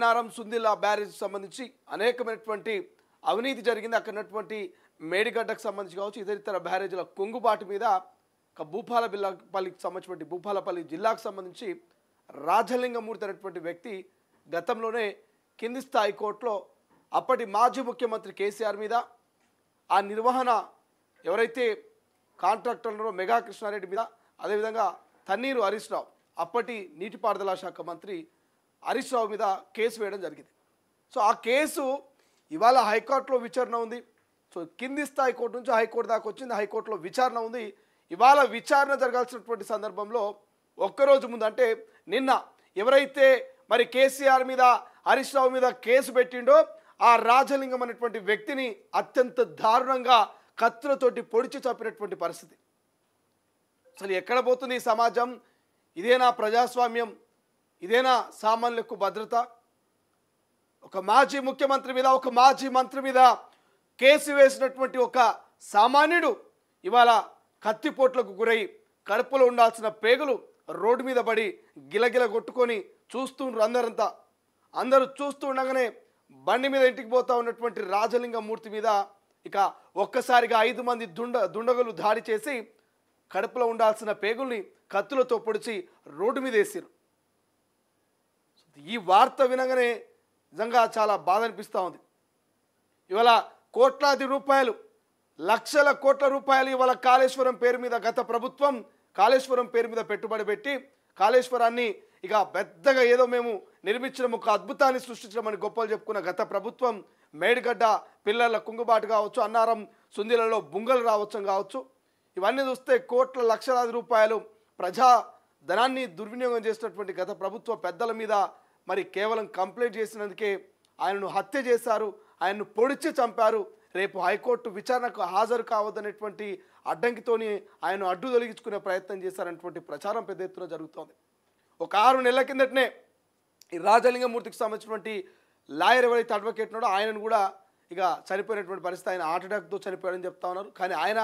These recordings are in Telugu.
అన్నారం సుందిల్లా బ్యారేజ్ సంబంధించి అనేకమైనటువంటి అవినీతి జరిగింది. అక్కడ ఉన్నటువంటి మేడిగడ్డకు సంబంధించి కావచ్చు ఇతర బ్యారేజ్ల కుంగుబాటు మీద భూపాలపల్లికి సంబంధించినటువంటి భూపాలపల్లి జిల్లాకు సంబంధించి రాజలింగమూర్తి అనేటువంటి వ్యక్తి గతంలోనే కింది స్థాయి కోర్టులో అప్పటి మాజీ ముఖ్యమంత్రి కేసీఆర్ మీద ఆ నిర్వహణ ఎవరైతే కాంట్రాక్టర్ ఉన్నారో మెగా కృష్ణారెడ్డి మీద అదేవిధంగా తన్నీరు హరీష్ రావు అప్పటి నీటిపారుదల శాఖ మంత్రి హరీష్ రావు మీద కేసు వేయడం జరిగింది. సో ఆ కేసు ఇవాళ హైకోర్టులో విచారణ ఉంది. సో కింది స్థాయి కోర్టు నుంచి హైకోర్టు దాకా వచ్చింది. హైకోర్టులో విచారణ ఉంది. ఇవాళ విచారణ జరగాల్సినటువంటి సందర్భంలో ఒక్కరోజు ముందు అంటే నిన్న ఎవరైతే మరి కేసీఆర్ మీద హరీష్ రావు మీద కేసు పెట్టిండో ఆ రాజలింగం అనేటువంటి వ్యక్తిని అత్యంత దారుణంగా కత్తులతోటి పొడిచి చంపినటువంటి పరిస్థితి. అసలు ఎక్కడ పోతుంది ఈ సమాజం? ఇదేనా ప్రజాస్వామ్యం? ఇదేనా సామాన్యులకు భద్రత? ఒక మాజీ ముఖ్యమంత్రి మీద ఒక మాజీ మంత్రి మీద కేసు వేసినటువంటి ఒక సామాన్యుడు ఇవాళ కత్తిపోట్లకు గురై కడుపులో ఉండాల్సిన పేగులు రోడ్డు మీద పడి గిలగిల కొట్టుకొని చూస్తుండ్రు. అందరూ చూస్తూ ఉండగానే బండి మీద ఇంటికి పోతా ఉన్నటువంటి రాజలింగమూర్తి మీద ఇక ఒక్కసారిగా 5 మంది దుండగులు దాడి చేసి కడుపులో ఉండాల్సిన పేగుల్ని కత్తులతో పొడిచి రోడ్డు మీద వేసారు. ఈ వార్త వినగానే నిజంగా చాలా బాధ అనిపిస్తూ ఉంది. ఇవాళ కోట్లాది రూపాయలు లక్షల కోట్ల రూపాయలు ఇవాళ కాళేశ్వరం పేరు మీద గత ప్రభుత్వం కాళేశ్వరం పేరు మీద పెట్టుబడి పెట్టి కాళేశ్వరాన్ని ఇక పెద్దగా ఏదో మేము నిర్మించడం ఒక అద్భుతాన్ని సృష్టించడం గొప్పలు చెప్పుకున్న గత ప్రభుత్వం మేడిగడ్డ పిల్లల కుంగుబాటు కావచ్చు, అన్నారం సుందిలలో బుంగలు రావచ్చు కావచ్చు, ఇవన్నీ చూస్తే కోట్ల లక్షలాది రూపాయలు ప్రజా ధనాన్ని దుర్వినియోగం చేసినటువంటి గత ప్రభుత్వ పెద్దల మీద మరి కేవలం కంప్లైంట్ చేసినందుకే ఆయనను హత్య చేశారు, ఆయన్ను పొడిచి చంపారు. రేపు హైకోర్టు విచారణకు హాజరు కావద్దనేటువంటి అడ్డంకితోని ఆయన అడ్డు తొలగించుకునే ప్రయత్నం చేశారనేటువంటి ప్రచారం పెద్ద ఎత్తున జరుగుతోంది. ఒక 6 నెలల కిందటనే ఈ రాజలింగమూర్తికి సంబంధించినటువంటి లాయర్ ఎవరైతే అడ్వకేట్ ఉన్నాడో ఆయనను కూడా ఇక చనిపోయినటువంటి పరిస్థితి. ఆయన హార్ట్ అటాక్తో చనిపోయాడని చెప్తా ఉన్నారు. కానీ ఆయన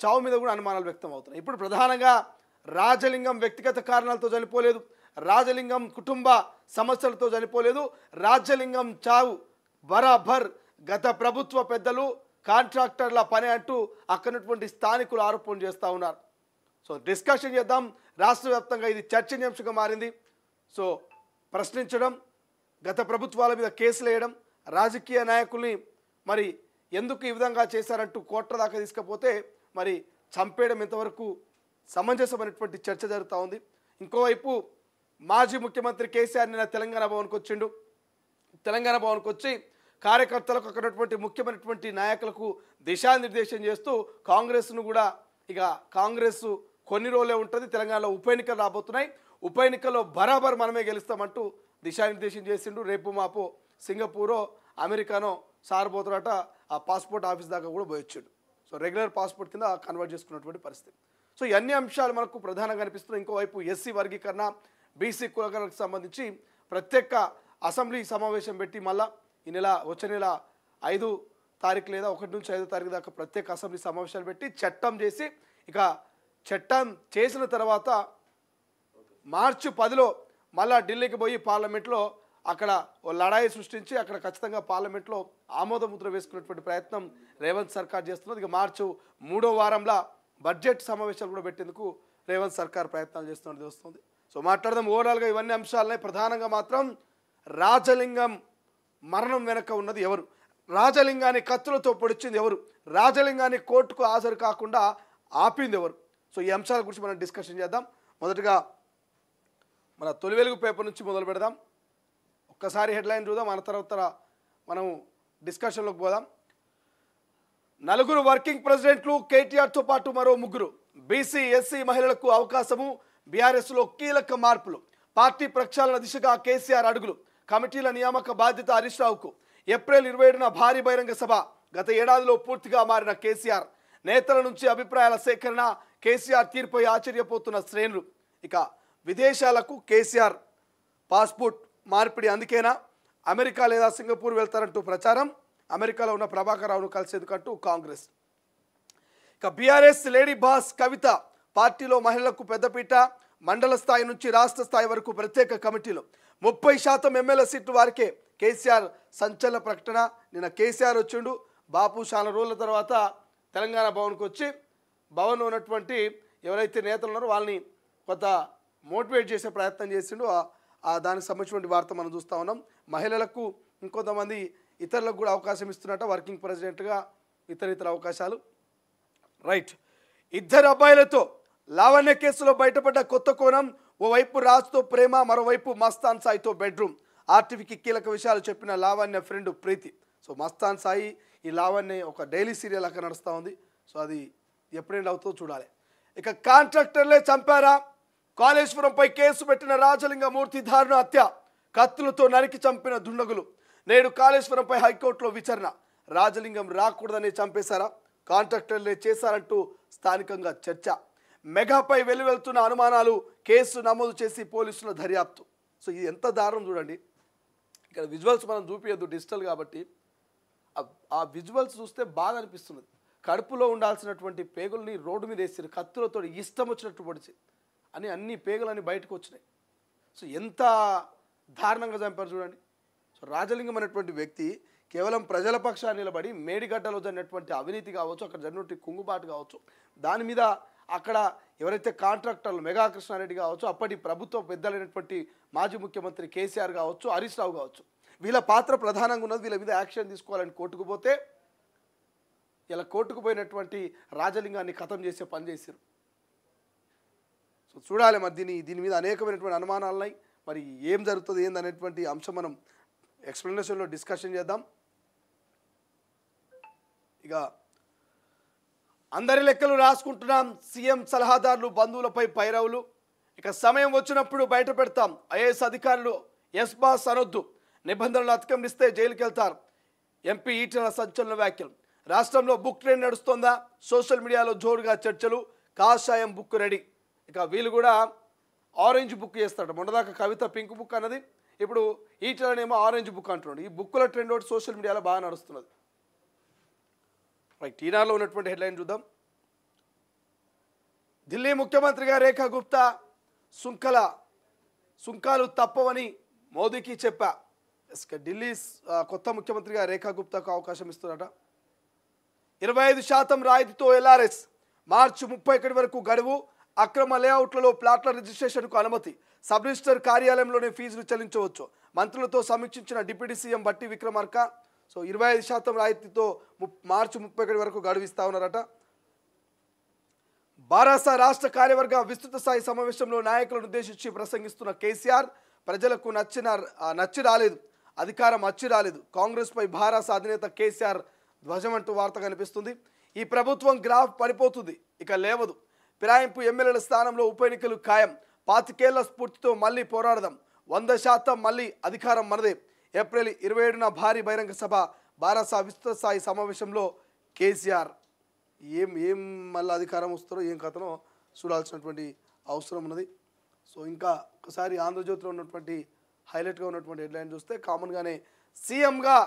చావు మీద కూడా అనుమానాలు వ్యక్తం అవుతున్నాయి. ఇప్పుడు ప్రధానంగా రాజలింగం వ్యక్తిగత కారణాలతో చనిపోలేదు, రాజలింగం కుటుంబ సమస్యలతో చనిపోలేదు, రాజలింగం చావు బరాబర్ గత ప్రభుత్వ పెద్దలు కాంట్రాక్టర్ల పని అంటూ అక్కడున్నటువంటి స్థానికులు ఆరోపణలు చేస్తూ ఉన్నారు. సో డిస్కషన్ చేద్దాం. రాష్ట్ర వ్యాప్తంగా ఇది చర్చనీయాంశంగా మారింది. సో ప్రశ్నించడం, గత ప్రభుత్వాల మీద కేసులు వేయడం, రాజకీయ నాయకుల్ని మరి ఎందుకు ఈ విధంగా చేశారంటూ కోర్టు దాకా తీసుకపోతే మరి చంపేయడం ఎంతవరకు సమంజసమైనటువంటి చర్చ జరుగుతూ ఉంది. ఇంకోవైపు మాజీ ముఖ్యమంత్రి కేసీఆర్ నిన్న తెలంగాణ భవన్కి వచ్చిండు. తెలంగాణ భవన్కి వచ్చి కార్యకర్తలకు అక్కడటువంటి ముఖ్యమైనటువంటి నాయకులకు దిశానిర్దేశం చేస్తూ కాంగ్రెస్ను కూడా ఇక కాంగ్రెస్ కొన్ని రోజులే ఉంటుంది, తెలంగాణలో ఉప ఎన్నికలు రాబోతున్నాయి, ఉప ఎన్నికల్లో బరాబర్ మనమే గెలుస్తామంటూ దిశానిర్దేశం చేసిండు. రేపు మాపో సింగపూరో అమెరికానో సారబోతున్నట ఆ పాస్పోర్ట్ ఆఫీస్ దాకా కూడా పోయొచ్చాడు. సో రెగ్యులర్ పాస్పోర్ట్ కింద కన్వర్ట్ చేసుకున్నటువంటి పరిస్థితి. సో ఇవన్నీ అంశాలు మనకు ప్రధానంగా అనిపిస్తున్నాయి. ఇంకోవైపు ఎస్సీ వర్గీకరణ, బీసీ కులగణకు సంబంధించి ప్రత్యేక అసెంబ్లీ సమావేశం పెట్టి మళ్ళా ఈ నెల వచ్చే నెల 5 తారీఖు లేదా 1 నుంచి 5 తారీఖు దాకా ప్రత్యేక అసెంబ్లీ సమావేశాలు పెట్టి చట్టం చేసి ఇక చట్టం చేసిన తర్వాత మార్చి 10లో మళ్ళా ఢిల్లీకి పోయి పార్లమెంట్లో అక్కడ ఓ లడాయి సృష్టించి అక్కడ ఖచ్చితంగా పార్లమెంట్లో ఆమోద ముద్ర వేసుకునేటువంటి ప్రయత్నం రేవంత్ సర్కార్ చేస్తున్నది. ఇక మార్చి 3వ వారంలో బడ్జెట్ సమావేశాలు కూడా పెట్టేందుకు రేవంత్ సర్కార్ ప్రయత్నాలు చేస్తున్నది వస్తుంది. సో మాట్లాడదాం ఓవరాల్గా ఇవన్నీ అంశాలనే. ప్రధానంగా మాత్రం రాజలింగం మరణం వెనక ఉన్నది ఎవరు, రాజలింగాన్ని కత్తులతో పొడిచింది ఎవరు, రాజలింగాన్ని కోర్టుకు హాజరు కాకుండా ఆపింది ఎవరు? సో ఈ అంశాల గురించి మనం డిస్కషన్ చేద్దాం. మొదటగా మన తొలి వెలుగు పేపర్ నుంచి మొదలు పెడదాం. ఒక్కసారి హెడ్లైన్ చూద్దాం, మన తర్వాత మనం డిస్కషన్లోకి పోదాం. 4 వర్కింగ్ ప్రెసిడెంట్లు, కేటీఆర్తో పాటు మరో 3 బీసీ ఎస్సీ మహిళలకు అవకాశము, బీఆర్ఎస్లో కీలక మార్పులు, పార్టీ ప్రక్షాళన దిశగా కేసీఆర్ అడుగులు, కమిటీల నియామక బాధ్యత హరీష్ రావుకు, ఏప్రిల్ 27న భారీ బహిరంగ సభ, గత ఏడాదిలో పూర్తిగా మారిన కేసీఆర్, నేతల నుంచి అభిప్రాయాల సేకరణ, కేసీఆర్ తీర్పై ఆశ్చర్యపోతున్న శ్రేణులు. ఇక విదేశాలకు కేసీఆర్ పాస్పోర్ట్ మార్పిడి అందుకేనా, అమెరికా లేదా సింగపూర్ వెళ్తారంటూ ప్రచారం, అమెరికాలో ఉన్న ప్రభాకర్ రావును కలిసేందుకంటూ కాంగ్రెస్. ఇక బీఆర్ఎస్ లేడీ బాస్ కవిత, పార్టీలో మహిళలకు పెద్దపీట, మండల స్థాయి నుంచి రాష్ట్ర స్థాయి వరకు ప్రత్యేక కమిటీలు, 30% ఎమ్మెల్యే సీట్లు వారికే. కేసీఆర్ సంచలన ప్రకటన. నిన్న కేసీఆర్ వచ్చిండు, బాపు చాలా రోజుల తర్వాత తెలంగాణ భవన్కి వచ్చి భవన్లో ఉన్నటువంటి ఎవరైతే నేతలు ఉన్నారో వాళ్ళని కొంత మోటివేట్ చేసే ప్రయత్నం చేసిండు. దానికి సంబంధించిన వార్త మనం చూస్తూ ఉన్నాం. మహిళలకు ఇంకొంతమంది ఇతరులకు కూడా అవకాశం ఇస్తున్నట్ట, వర్కింగ్ ప్రెసిడెంట్గా ఇతర అవకాశాలు. రైట్. ఇద్దరు అబ్బాయిలతో లావణ్య కేసులో బయటపడ్డ కొత్త కోణం. ఓవైపు రాజ్తో ప్రేమ, మరోవైపు మస్తాన్ సాయితో బెడ్రూమ్. ఆర్టీవీకి కీలక విషయాలు చెప్పిన లావణ్య ఫ్రెండ్ ప్రీతి. సో మస్తాన్ సాయి, ఈ లావణ్య ఒక డైలీ సీరియల్ అక్కడ నడుస్తూ ఉంది. సో అది ఎప్పుడేంటి అవుతుందో చూడాలి. ఇక కాంట్రాక్టర్లే చంపారా? కాళేశ్వరంపై కేసు పెట్టిన రాజలింగమూర్తి దారుణ హత్య. కత్తులతో నరికి చంపిన దుండగులు. నేడు కాళేశ్వరంపై హైకోర్టులో విచారణ. రాజలింగం రాకూడదని చంపేశారా? కాంట్రాక్టర్లే చేశారంటూ స్థానికంగా చర్చ. మెగాపై వెలువెళ్తున్న అనుమానాలు. కేసు నమోదు చేసి పోలీసుల దర్యాప్తు. సో ఇది ఎంత దారుణం చూడండి. ఇక్కడ విజువల్స్ మనం చూపించద్దు, డిజిటల్ కాబట్టి. ఆ విజువల్స్ చూస్తే బాగా అనిపిస్తున్నది. కడుపులో ఉండాల్సినటువంటి పేగుల్ని రోడ్డు మీద వేసారు, కత్తులతో ఇష్టం వచ్చినట్టు పొడిచి అన్ని పేగులన్నీ బయటకు వచ్చినాయి. సో ఎంత దారుణంగా చంపారు చూడండి. సో రాజలింగం అనేటువంటి వ్యక్తి కేవలం ప్రజల పక్షాన్ని నిలబడి మేడిగడ్డలో జరిగినటువంటి అవినీతి కావచ్చు, అక్కడ జరిగినటువంటి కుంగుబాటు కావచ్చు, దాని మీద అక్కడ ఎవరైతే కాంట్రాక్టర్లు మెగా కృష్ణారెడ్డి కావచ్చు, అప్పటి ప్రభుత్వ పెద్దలైనటువంటి మాజీ ముఖ్యమంత్రి కేసీఆర్ కావచ్చు, హరీష్ రావు కావచ్చు, వీళ్ళ పాత్ర ప్రధానంగా ఉన్నది. వీళ్ళ మీద యాక్షన్ తీసుకోవాలని కోర్టుకు పోతే ఇలా కోర్టుకు పోయినటువంటి రాజలింగాన్ని ఖతం చేసే పని చేశారు. సో చూడాలి మరి దీని మీద అనేకమైనటువంటి అనుమానాలు ఉన్నాయి. మరి ఏం జరుగుతుంది ఏందనేటువంటి అంశం మనం ఎక్స్ప్లెనేషన్లో డిస్కషన్ చేద్దాం. ఇక అందరి లెక్కలు రాసుకుంటున్నాం. సీఎం సలహాదారులు బంధువులపై పైరవులు. ఇక సమయం వచ్చినప్పుడు బయట పెడతాం. ఐఏఎస్ అధికారులు ఎస్ బాస్ అనొద్దు, నిబంధనలు అతిక్రమిస్తే జైలుకి వెళ్తారు. ఎంపీ ఈటెల సంచలన వ్యాఖ్యలు. రాష్ట్రంలో బుక్ ట్రెండ్ నడుస్తోందా? సోషల్ మీడియాలో జోరుగా చర్చలు. కాషాయం బుక్ రెడీ. ఇక వీళ్ళు కూడా ఆరెంజ్ బుక్ చేస్తాడు. మొన్నదాకా కవిత పింక్ బుక్ అన్నది, ఇప్పుడు ఈటెలనేమో ఆరెంజ్ బుక్ అంటున్నాడు. ఈ బుక్కుల ట్రెండ్ ఒకటి సోషల్ మీడియాలో బాగా నడుస్తున్నది. రైట్. ఈనాడులో ఉన్నటువంటి హెడ్లైన్ చూద్దాం. ఢిల్లీ ముఖ్యమంత్రిగా రేఖా గుప్తా సుంకాలు తప్పవని మోదీకి చెప్పా. ఢిల్లీ కొత్త ముఖ్యమంత్రిగా రేఖా గుప్తాకు అవకాశం ఇస్తున్నారట. 25% రాయితీతో ఎల్ఆర్ఎస్. మార్చి 31 వరకు గడువు. అక్రమ లేఅవుట్లలో ప్లాట్ల రిజిస్ట్రేషన్కు అనుమతి. సబ్ రిజిస్టర్ కార్యాలయంలోనే ఫీజులు చెల్లించవచ్చు. మంత్రులతో సమీక్షించిన డిప్యూటీ సీఎం బట్టి విక్రమార్క. సో 25% రాయితీతో మార్చి 31 వరకు గడువిస్తా ఉన్నారట. బారాస రాష్ట్ర కార్యవర్గ విస్తృత స్థాయి సమావేశంలో నాయకులను ఉద్దేశించి ప్రసంగిస్తున్న కేసీఆర్ ప్రజలకు నచ్చి రాలేదు, అధికారం అచ్చి రాలేదు. కాంగ్రెస్పై బారాస అధినేత కేసీఆర్ ధ్వజమంటూ వార్త కనిపిస్తుంది. ఈ ప్రభుత్వం గ్రాఫ్ పడిపోతుంది, ఇక లేవదు. ఫిరాయింపు ఎమ్మెల్యేల స్థానంలో ఉప ఎన్నికలు ఖాయం. 25 ఏళ్ల స్ఫూర్తితో మళ్ళీ పోరాడదాం. 100% మళ్ళీ అధికారం మనదే. ఏప్రిల్ 27న భారీ బహిరంగ సభ. బారాస విస్తృత స్థాయి సమావేశంలో కేసీఆర్. ఏం మళ్ళీ అధికారం వస్తారో ఏం కథనో చూడాల్సినటువంటి అవసరం ఉన్నది. సో ఇంకా ఒకసారి ఆంధ్రజ్యోతిలో ఉన్నటువంటి హైలైట్గా ఉన్నటువంటి హెడ్లైన్ చూస్తే కామన్గానే సీఎంగా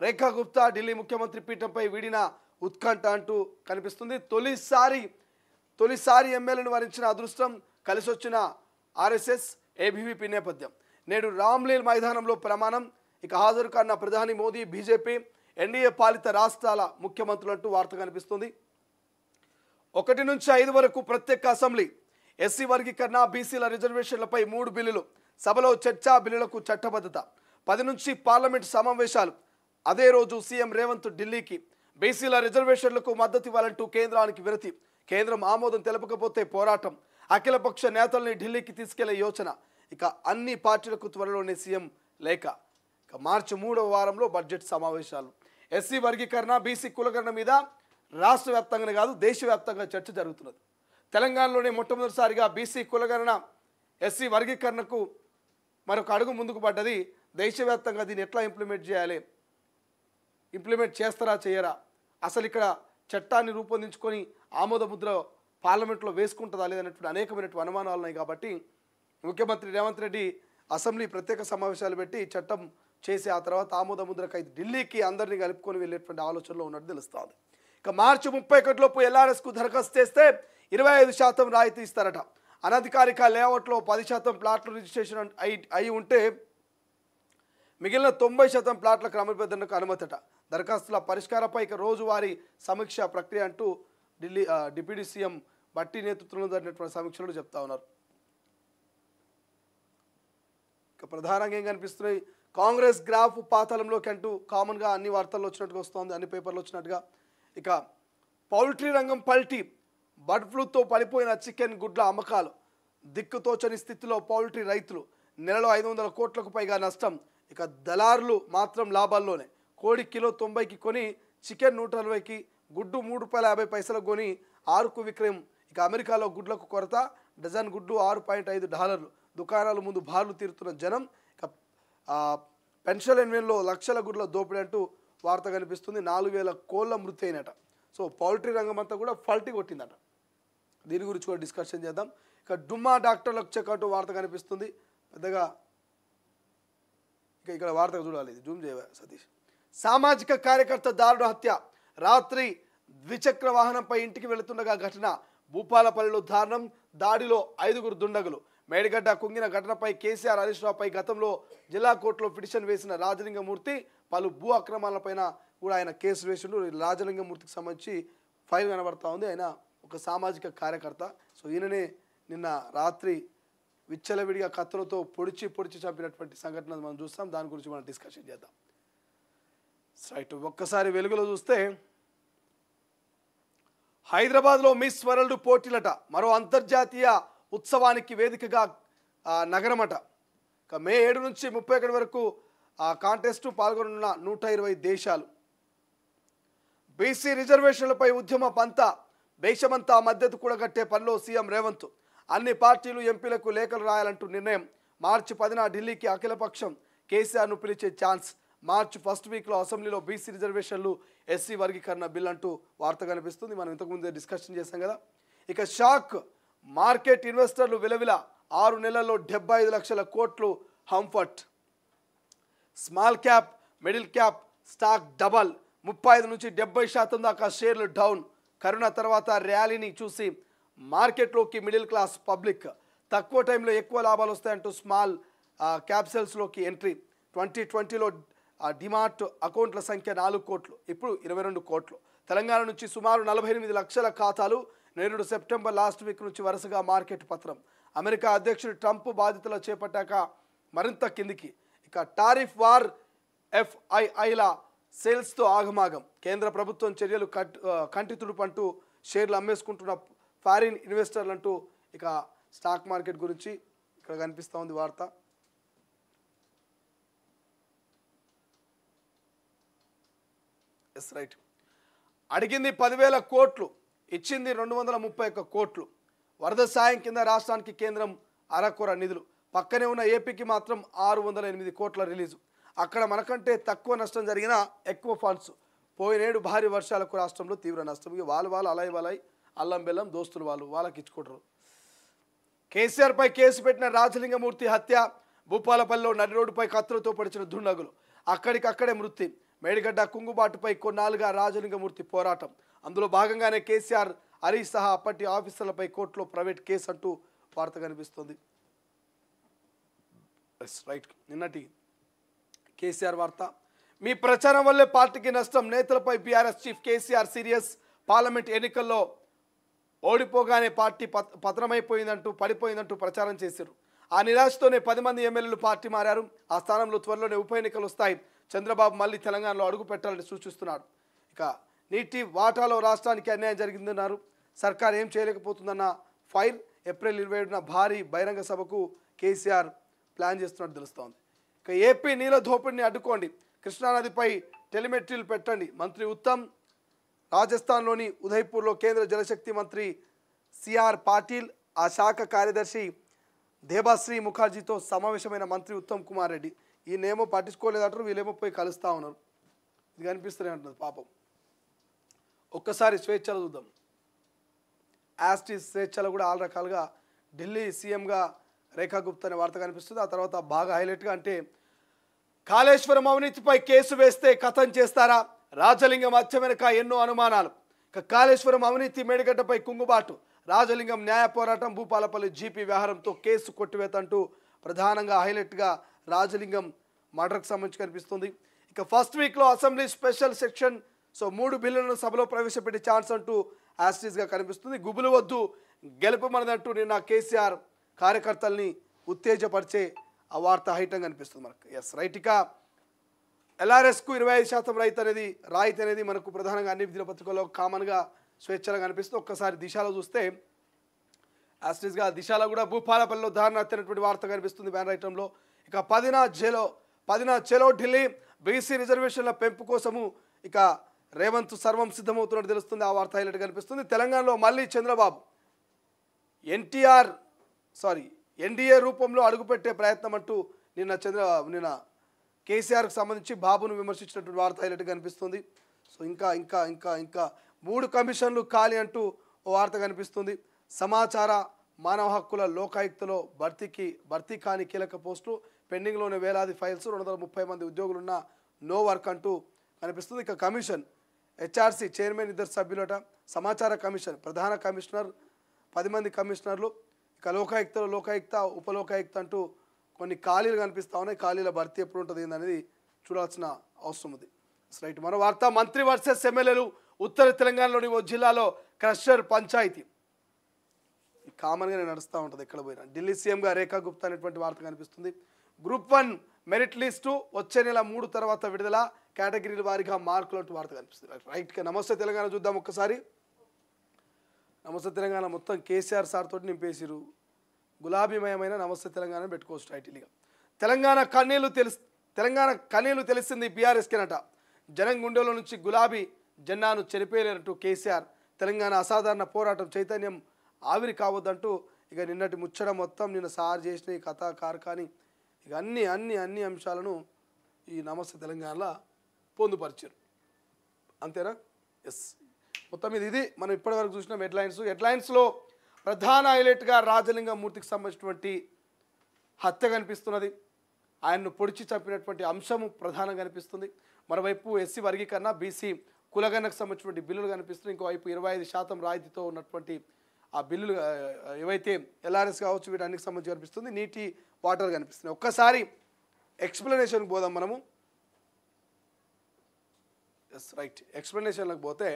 రేఖా గుప్తా ఢిల్లీ ముఖ్యమంత్రి పీఠంపై వీడిన ఉత్కంఠ అంటూ కనిపిస్తుంది. తొలిసారి ఎమ్మెల్యేను వరించిన అదృష్టం కలిసొచ్చిన ఆర్ఎస్ఎస్ ఏబీవీపీ నేపథ్యం. నేడు రామ్లీల్ మైదానంలో ప్రమాణం. ఇక హాజరు కాన్న ప్రధాని మోదీ, బీజేపీ, ఎన్డీఏ పాలిత రాష్ట్రాల ముఖ్యమంత్రులు అంటూ వార్త కనిపిస్తుంది. 1 నుంచి 5 వరకు ప్రత్యేక అసెంబ్లీ. ఎస్సీ వర్గీకరణ, బీసీల రిజర్వేషన్లపై 3 బిల్లులు. సభలో చర్చ, బిల్లులకు చట్టబద్ధత. 10 నుంచి పార్లమెంట్ సమావేశాలు. అదే రోజు సీఎం రేవంత్ ఢిల్లీకి. బీసీల రిజర్వేషన్లకు మద్దతు ఇవ్వాలంటూ కేంద్రానికి వినతి. కేంద్రం ఆమోదం తెలపకపోతే పోరాటం. అఖిలపక్ష నేతల్ని ఢిల్లీకి తీసుకెళ్లే యోచన. ఇక అన్ని పార్టీలకు త్వరలోనే సీఎం లేఖ. ఇక మార్చి 3వ వారంలో బడ్జెట్ సమావేశాలు. ఎస్సీ వర్గీకరణ, బీసీ కులగణన మీద రాష్ట్ర వ్యాప్తంగానే కాదు దేశవ్యాప్తంగా చర్చ జరుగుతున్నది. తెలంగాణలోనే మొట్టమొదటిసారిగా బీసీ కులగణన, ఎస్సీ వర్గీకరణకు మరొక అడుగు ముందుకు పడ్డది. దేశవ్యాప్తంగా దీన్ని ఎట్లా ఇంప్లిమెంట్ చేయాలి, ఇంప్లిమెంట్ చేస్తారా చేయరా, అసలు ఇక్కడ చట్టాన్ని రూపొందించుకొని ఆమోద ముద్ర పార్లమెంట్లో వేసుకుంటుందా లేదనేటువంటి అనేకమైనటువంటి అనుమానాలు ఉన్నాయి. కాబట్టి ముఖ్యమంత్రి రేవంత్ రెడ్డి అసెంబ్లీ ప్రత్యేక సమావేశాలు పెట్టి చట్టం చేసి ఆ తర్వాత ఆమోద ముద్రకై ఢిల్లీకి అందరినీ కలుపుకొని వెళ్ళేటువంటి ఆలోచనలో ఉన్నట్టు తెలుస్తుంది. ఇక మార్చి 31 లోపు ఎల్ఆర్ఎస్కు దరఖాస్తు చేస్తే 25% రాయితీ ఇస్తారట. అనధికారిక లేఅవుట్లో 10% ప్లాట్లు రిజిస్ట్రేషన్ అయి ఉంటే మిగిలిన 90% ప్లాట్ల క్రమబద్ధీకరణకు అనుమతట. దరఖాస్తుల పరిష్కారంపై ఇక రోజువారీ సమీక్ష ప్రక్రియ అంటూ ఢిల్లీ డిప్యూటీ సీఎం బట్టి నేతృత్వంలో జరిగినటువంటి సమీక్షలు చెప్తా ఉన్నారు. ఇక ప్రధానంగా ఏం కనిపిస్తున్నాయి, కాంగ్రెస్ గ్రాఫ్ పాతాళంలోకి అంటూ కామన్గా అన్ని వార్తల్లో వచ్చినట్టుగా వస్తుంది, అన్ని పేపర్లు వచ్చినట్టుగా. ఇక పౌల్ట్రీ రంగం పల్టీ, బర్డ్ ఫ్లూతో పడిపోయిన చికెన్ గుడ్ల అమ్మకాలు, దిక్కుతోచని స్థితిలో పౌల్ట్రీ రైతులు, నెలలో 500 కోట్లకు పైగా నష్టం. ఇక దళారులు మాత్రం లాభాల్లోనే. కోడి కిలో 90కి కొని చికెన్ 140కి, గుడ్డు $3.50 కొని 6కు విక్రయం. ఇక అమెరికాలో గుడ్లకు కొరత, డజన్ గుడ్లు $6.5. దుకాణాల ముందు బార్లు తీరుతున్న జనం. ఇక పెన్సిల్వేనియాలో లక్షల గుడ్ల దోపిడీ అంటూ వార్త కనిపిస్తుంది. 4000 కోళ్ళ మృతి అయినట. సో పౌల్ట్రీ రంగం అంతా కూడా ఫల్టీ కొట్టిందట. దీని గురించి కూడా డిస్కషన్ చేద్దాం. ఇక డుమ్మా డాక్టర్లకు చెక్ అంటూ వార్త కనిపిస్తుంది పెద్దగా. ఇక ఇక్కడ వార్తగా చూడాలి, ఇది జూమ్ చేయవా సతీష్. సామాజిక కార్యకర్త దారుణ హత్య, రాత్రి ద్విచక్ర వాహనంపై ఇంటికి వెళుతుండగా ఘటన. భూపాలపల్లిలో దారుణం, దాడిలో 5 దుండగులు. మేడిగడ్డ కుంగిన ఘటనపై కేసీఆర్ హరీష్ రావుపై గతంలో జిల్లా కోర్టులో పిటిషన్ వేసిన రాజలింగమూర్తి పలు భూ అక్రమాలపైన కూడా ఆయన కేసు వేసిండు. రాజలింగమూర్తికి సంబంధించి ఫైల్ కనబడతా ఉంది. ఆయన ఒక సామాజిక కార్యకర్త. సో ఈయననే నిన్న రాత్రి విచ్చలవిడిగా కత్తులతో పొడిచి చంపినటువంటి సంఘటన మనం చూస్తాం. దాని గురించి మనం డిస్కషన్ చేద్దాం. రైట్, ఒక్కసారి వెలుగులో చూస్తే హైదరాబాద్లో మిస్ వరల్డ్ పోటీలట, మరో అంతర్జాతీయ ఉత్సవానికి వేదికగా నగరమట. మే 7 నుంచి 31 వరకు కాంటెస్టు పాల్గొనున్న 120 దేశాలు. బీసీ రిజర్వేషన్లపై ఉద్యమ పంత, దేశమంతా మద్దతు కూడగట్టే పనిలో సీఎం రేవంత్. అన్ని పార్టీలు ఎంపీలకు లేఖలు రాయాలంటూ నిర్ణయం. మార్చి 10న ఢిల్లీకి అఖిలపక్షం కేసీఆర్ను పిలిచే ఛాన్స్. మార్చి ఫస్ట్ వీక్లో అసెంబ్లీలో బీసీ రిజర్వేషన్లు, ఎస్సీ వర్గీకరణ బిల్ అంటూ వార్త కనిపిస్తుంది. మనం ఇంతకుముందే డిస్కషన్ చేశాం కదా. ఇక షాక్, మార్కెట్ ఇన్వెస్టర్లు విలవిల, 6 నెలల్లో 75 లక్షల కోట్లు హంఫర్ట్. Small cap, middle cap stock double, 35 నుంచి 70% దాకా షేర్లు డౌన్. కరోనా తర్వాత ర్యాలీని చూసి మార్కెట్లోకి మిడిల్ క్లాస్ పబ్లిక్. తక్కువ టైంలో ఎక్కువ లాభాలు వస్తాయంటూ స్మాల్ క్యాప్సల్స్లోకి ఎంట్రీ. 2020లో డిమార్ట్ అకౌంట్ల సంఖ్య 4 కోట్లు, ఇప్పుడు 22 కోట్లు. తెలంగాణ నుంచి సుమారు 48 లక్షల ఖాతాలు. 2 సెప్టెంబర్ లాస్ట్ వీక్ నుంచి వరుసగా మార్కెట్ పత్రం. అమెరికా అధ్యక్షుడు ట్రంప్ బాధ్యతలు చేపట్టాక మరింత కిందికి. ఇక టారిఫ్ వార్, ఎఫ్ఐఐల సేల్స్తో ఆగమాగం. కేంద్ర ప్రభుత్వం చర్యలు కంటి తుడుపంటూ షేర్లు అమ్మేసుకుంటున్న ఫారిన్ ఇన్వెస్టర్లు అంటూ ఇక స్టాక్ మార్కెట్ గురించి ఇక్కడ కనిపిస్తూ ఉంది వార్త. ఎస్ రైట్, అడిగింది 10,000 కోట్లు, ఇచ్చింది 231 కోట్లు. వరద సాయం కింద రాష్ట్రానికి కేంద్రం అరకొర నిధులు. పక్కనే ఉన్న ఏపీకి మాత్రం 608 కోట్ల రిలీజు. అక్కడ మనకంటే తక్కువ నష్టం జరిగినా ఎక్కువ ఫండ్స్. పోయినేడు భారీ వర్షాలకు రాష్ట్రంలో తీవ్ర నష్టం. ఇక వాళ్ళు అలాయి అల్లం బెల్లం దోస్తులు వాళ్ళకి ఇచ్చుకుంటారు. కేసీఆర్పై కేసు పెట్టిన రాజలింగమూర్తి హత్య. భూపాలపల్లిలో నడి రోడ్డుపై కత్తులతో పొడిచిన దుండగులు, అక్కడికక్కడే మృతి. మేడిగడ్డ కుంగుబాటుపై కొన్నాళ్ళుగా రాజలింగమూర్తి పోరాటం. అందులో భాగంగానే కేసీఆర్, హరీష్ సహా అప్పటి ఆఫీసర్లపై కోర్టులో ప్రైవేట్ కేసు అంటూ వార్త కనిపిస్తుంది. రైట్, నిన్నటి కేసీఆర్ వార్త. మీ ప్రచారం వల్లే పార్టీకి నష్టం, నేతలపై BRS chief KCR serious. Parliament ఎన్నికల్లో ఓడిపోగానే పార్టీ పడిపోయిందంటూ ప్రచారం చేశారు. ఆ నిరాశతోనే 10 మంది ఎమ్మెల్యేలు పార్టీ మారారు. ఆ స్థానంలో త్వరలోనే ఉప ఎన్నికలు వస్తాయి. చంద్రబాబు మళ్ళీ తెలంగాణలో అడుగు పెట్టాలని సూచిస్తున్నాడు. ఇక నీటి వాటాలో రాష్ట్రానికి అన్యాయం జరిగిందన్నారు. సర్కార్ ఏం చేయలేకపోతుందన్న ఫైర్. ఏప్రిల్ 27న భారీ బహిరంగ సభకు కేసీఆర్ ప్లాన్ చేస్తున్నట్టు తెలుస్తోంది. ఇక ఏపీ నీళ్ళ దోపిడిని అడ్డుకోండి, కృష్ణానదిపై టెలిమెట్రీలు పెట్టండి. మంత్రి ఉత్తమ్. రాజస్థాన్లోని ఉదయ్పూర్లో కేంద్ర జలశక్తి మంత్రి సిఆర్ పాటిల్, ఆ శాఖ కార్యదర్శి దేబాశ్రీ ముఖర్జీతో సమావేశమైన మంత్రి ఉత్తమ్ కుమార్ రెడ్డి. ఈయనేమో పట్టించుకోలేదంటారు, వీళ్ళేమో పోయి కలుస్తూ ఉన్నారు. ఇది కనిపిస్తూనే ఉంటుంది పాపం. ఒక్కసారి స్వేచ్ఛలు చూద్దాం. యాస్టిస్ స్వేచ్ఛలు కూడా 6 రకాలుగా. ఢిల్లీ సీఎంగా రేఖా గుప్తా అనే వార్త కనిపిస్తుంది. ఆ తర్వాత బాగా హైలైట్గా అంటే కాళేశ్వరం అవినీతిపై కేసు వేస్తే కథం చేస్తారా, రాజలింగం హత్య వెనుక ఎన్నో అనుమానాలు. కాళేశ్వరం అవినీతి, మేడిగడ్డపై కుంగుబాటు, రాజలింగం న్యాయ పోరాటం, భూపాలపల్లి జీపీ వ్యవహారంతో కేసు కొట్టివేత అంటూ ప్రధానంగా హైలైట్గా రాజలింగం మర్డర్కి సంబంధించి కనిపిస్తుంది. ఇక ఫస్ట్ వీక్లో అసెంబ్లీ స్పెషల్ సెక్షన్ సో 3 బిల్లులను సభలో ప్రవేశపెట్టే ఛాన్స్ అంటూ యాస్టీస్గా కనిపిస్తుంది. గుబులు వద్దు గెలుపు మనదంటూ నిన్న కేసీఆర్ కార్యకర్తల్ని ఉత్తేజపరిచే ఆ వార్త హైటం కనిపిస్తుంది మనకు. Yes right. ఇక ఎల్ఆర్ఎస్కు 25% రాయితీ అనేది మనకు ప్రధానంగా అన్ని దినపత్రికల్లో కామన్గా స్వేచ్ఛగా కనిపిస్తుంది. ఒక్కసారి దిశలో చూస్తే యాస్టీస్గా దిశలో కూడా భూపాలపల్లిలో దారుణ హత్యనటువంటి వార్త కనిపిస్తుంది బ్యానర్ ఐటంలో. ఇక 10 చెలో ఢిల్లీ బీసీ రిజర్వేషన్ల పెంపు కోసము ఇక రేవంత్ సర్వం సిద్ధమవుతున్నట్టు తెలుస్తుంది. ఆ వార్త హైలైట్ కనిపిస్తుంది. తెలంగాణలో మళ్ళీ చంద్రబాబు ఎన్డీఏ రూపంలో అడుగుపెట్టే ప్రయత్నం అంటూ నిన్న కేసీఆర్కి సంబంధించి బాబును విమర్శించినటువంటి వార్త హైలైట్ కనిపిస్తుంది. సో ఇంకా ఇంకా ఇంకా ఇంకా 3 కమిషన్లు ఖాళీ అంటూ ఓ వార్త కనిపిస్తుంది. సమాచార మానవ హక్కుల లోకాయుక్తలో భర్తీ కాని కీలక పోస్టులు పెండింగ్లోనే వేలాది ఫైల్స్ 230 మంది ఉద్యోగులున్న నో వర్క్ అంటూ కనిపిస్తుంది. ఇక కమిషన్ హెచ్ఆర్సీ చైర్మన్ 2 సభ్యులట. సమాచార కమిషన్ ప్రధాన కమిషనర్ 10 మంది కమిషనర్లు. ఇక లోకాయుక్త ఉపలోకాయుక్త అంటూ కొన్ని ఖాళీలు కనిపిస్తూ ఉన్నాయి. ఖాళీల భర్తీ ఎప్పుడు ఉంటుంది ఏందనేది చూడాల్సిన అవసరం ఉంది. రైట్. మరో వార్త మంత్రి వర్సెస్ ఎమ్మెల్యేలు. ఉత్తర తెలంగాణలోని ఓ జిల్లాలో క్రషర్ పంచాయతీ కామన్గానే నడుస్తూ ఉంటుంది ఎక్కడ పోయినా. ఢిల్లీ సీఎంగా రేఖా గుప్తా అనేటువంటి వార్త కనిపిస్తుంది. గ్రూప్ 1 మెరిట్ లిస్టు వచ్చే నెల 3 తర్వాత విడుదల, కేటగిరీల వారీగా మార్కులు అంటూ వార్త కనిపిస్తుంది. రైట్గా నమస్తే తెలంగాణ చూద్దాం ఒక్కసారి. నమస్తే తెలంగాణ మొత్తం కేసీఆర్ సార్ తోటి నింపేసిరు. గులాబీమయమైన నమస్తే తెలంగాణ పెట్టుకోవచ్చు టైటిల్గా. తెలంగాణ కన్నీళ్లు తెలిసింది బీఆర్ఎస్కేనట. జనం గుండెల నుంచి గులాబీ జెండాను చెరిపేయలేనట్టు కేసీఆర్. తెలంగాణ అసాధారణ పోరాటం చైతన్యం ఆవిరి కావద్దంటూ ఇక నిన్నటి ముచ్చట మొత్తం నిన్న సార్ చేసిన ఈ కథా కార్ఖాని ఇక అన్ని అంశాలను ఈ నమస్తే తెలంగాణలో పొందుపరిచారు. అంతేనా? ఎస్. మొత్తం ఇది మనం ఇప్పటివరకు చూసిన హెడ్లైన్స్లో ప్రధాన హైలైట్గా రాజలింగం మూర్తికి సంబంధించినటువంటి హత్య కనిపిస్తున్నది. ఆయన్ను పొడిచి చంపినటువంటి అంశము ప్రధానంగా కనిపిస్తుంది. మరోవైపు ఎస్సీ వర్గీకరణ, బీసీ కులగణకు సంబంధించినటువంటి బిల్లులు కనిపిస్తున్నాయి. ఇంకోవైపు 25% రాయితీతో ఉన్నటువంటి ఆ బిల్లులు ఏవైతే ఎల్ఆర్ఎస్ కావచ్చు వీటన్నిటికి సంబంధించి కనిపిస్తుంది. నీటి వాటర్ కనిపిస్తున్నాయి. ఒక్కసారి ఎక్స్ప్లెనేషన్కి పోదాం మనము. Yes right. ఎక్స్ప్లెనేషన్లకు పోతే